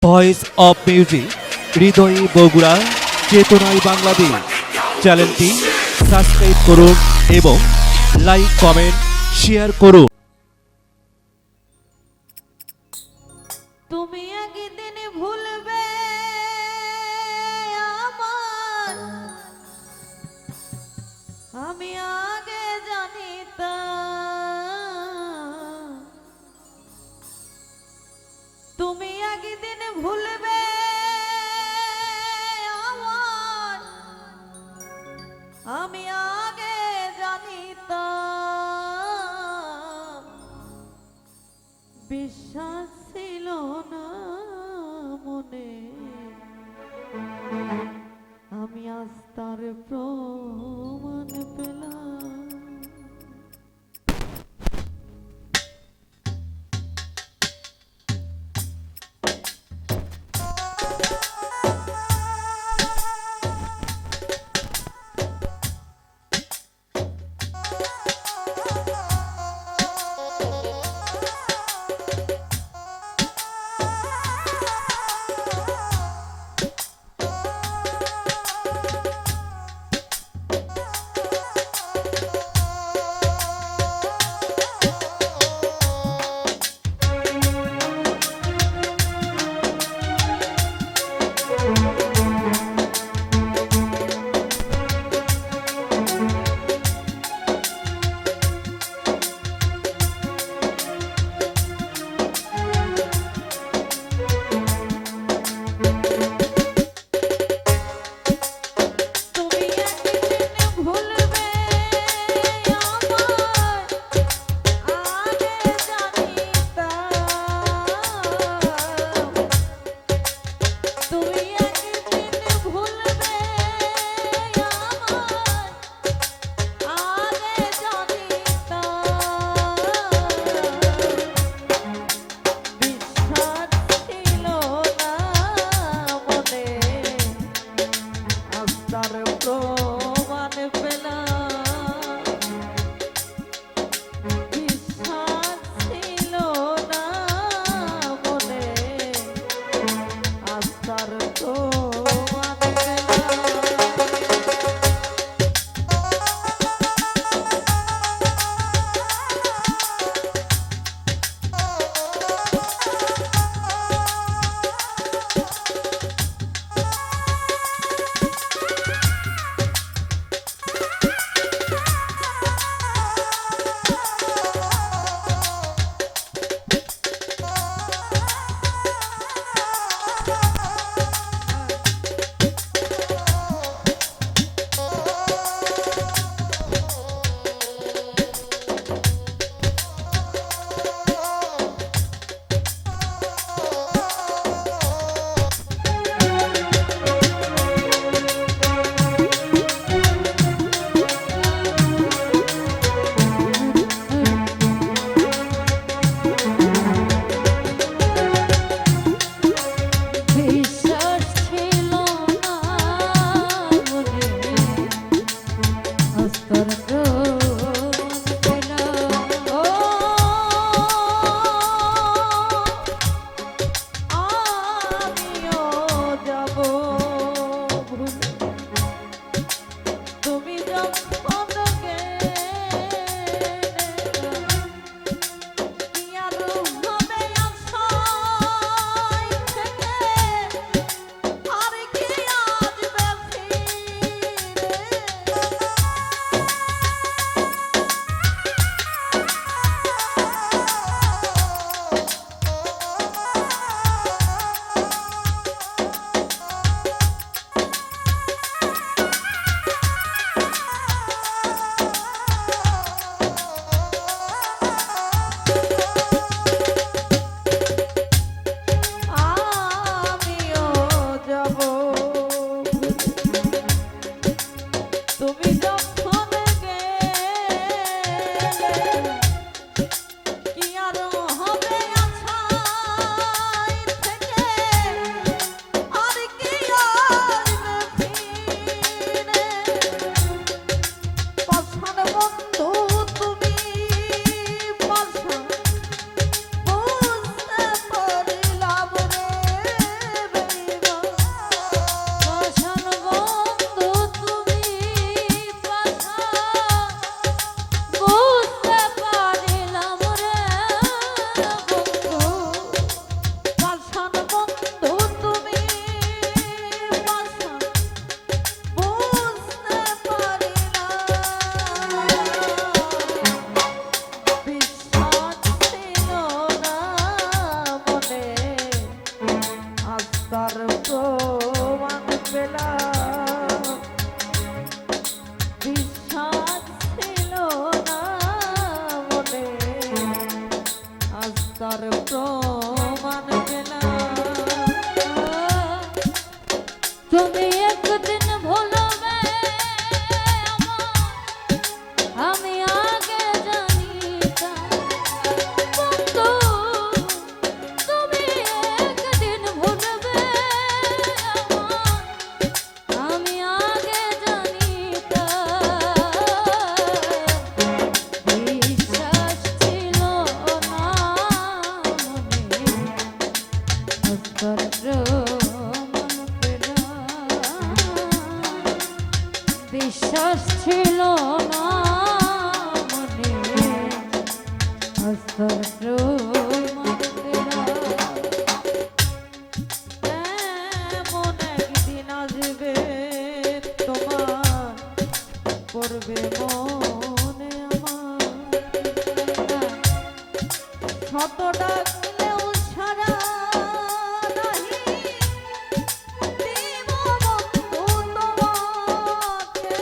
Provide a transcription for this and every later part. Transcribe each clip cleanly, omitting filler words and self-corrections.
Voice of music হৃদয়ে বগুড়া চেতনায় বাংলাদেশ চ্যানেলটি সাবস্ক্রাইব করুন এবং লাইক কমেন্ট শেয়ার করুন। তুমি একদিন ভুলবে আমার, আমি আগে জানিতাম। তুমি একদিন ভুলবে আমার, আমি আগে জানিতাম। বিশ্বাস ছিল না মনে অস্তর প্রমাণ পেলাম। এমন একদিন আসবে তোমার করবে মনে আমার শত ডাকলেও সারা নাহি দিব বন্ধু তোমাকে।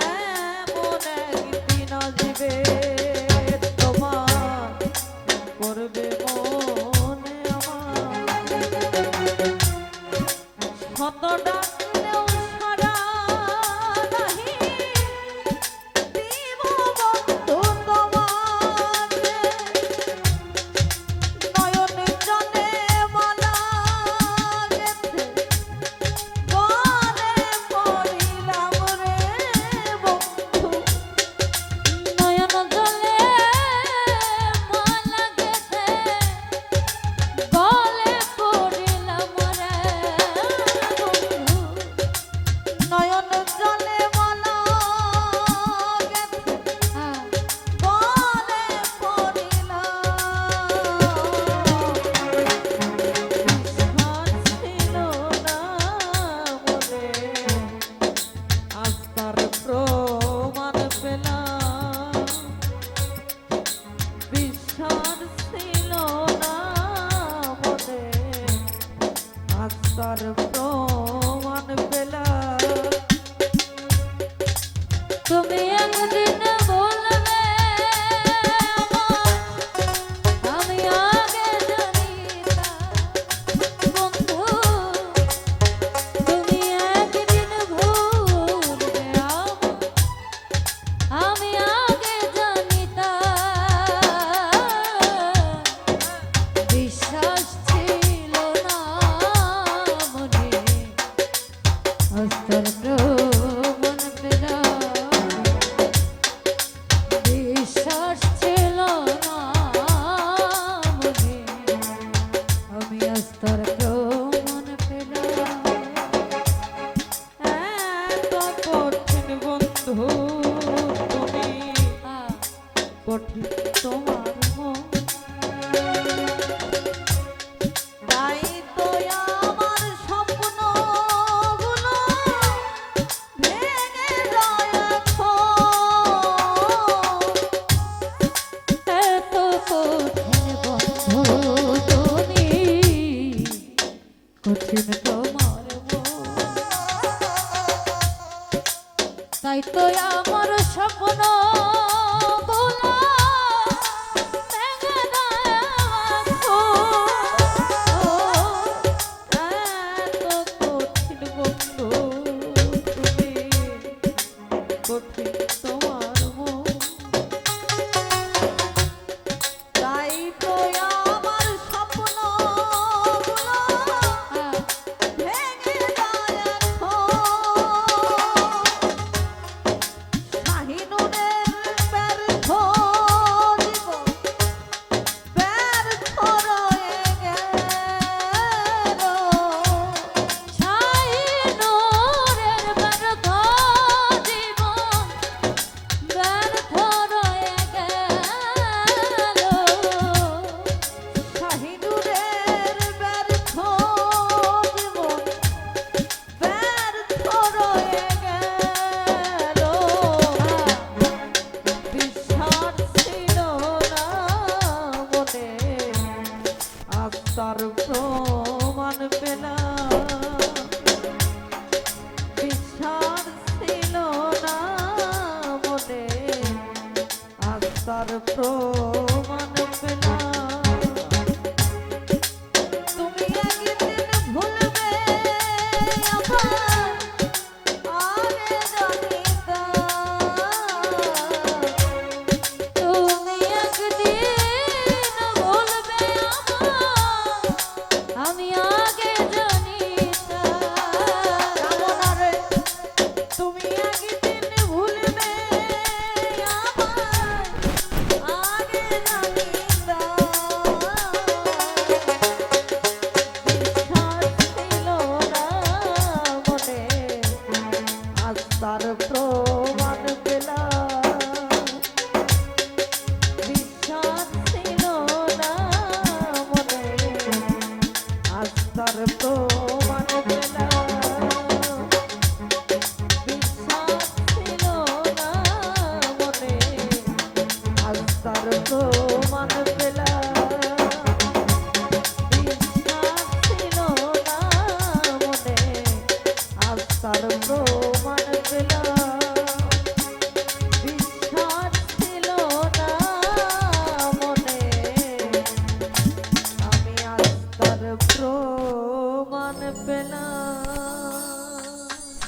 এমন একদিন আসবে তোমার করবে মনে আমার শত ডাকলেও সাড়া নাহি দিব বন্ধু তোমাকে। নয়নে জলে মালা গেছে বলে পড়িলাম রে বন্ধু। নয়ন জলে মালা গেছে বলে পড়িলাম রে বন্ধু। নয়ন জলে মালা গেছে বলে পড়িলাম। বিশ্বাস ছিল না মনে আস্থার প্রমাণ পেলাম। তুমি একদিন বলবে আমি আগে জানিতাম বন্ধু। তুমি একদিন ভুলবে আমি আগে জানিতাম। বিশ্বাস ছিল না মনে অস্তর প্রমাণ পেলাম। বিশ্বাস ছিল না মনে আমি অস্তর প্রমাণ পেলাম। এত কঠিন বন্ধু তুমি কঠিন তোমার মন। তাই তো আমার স্বপ্নগুলো ভেঙে যায় এখন। এত কঠিন বন্ধু তুমি কঠিন তোমার মন। তাই তো আমার স্বপ্ন গুলো ভেঙে দেয় এত কঠিন বন্ধু তুমি কঠিন তোমার মন। তাই তো আমার স্বপ্ন গুলো ভেঙে যায় এখন। শাহিনুরের ব্যর্থ জীবন ব্যর্থ রয়ে গেল। শাহিনুরের ব্যর্থ জীবন ব্যর্থ রয়ে গেল। শাহিনুরের ব্যর্থ জীবন ব্যর্থ রয়ে গেল। বিশ্বাস ছিল না মনে আস্থার প্রমাণ পেলাম। বিশ্বাস ছিল না মনে আস্থার প্রমাণ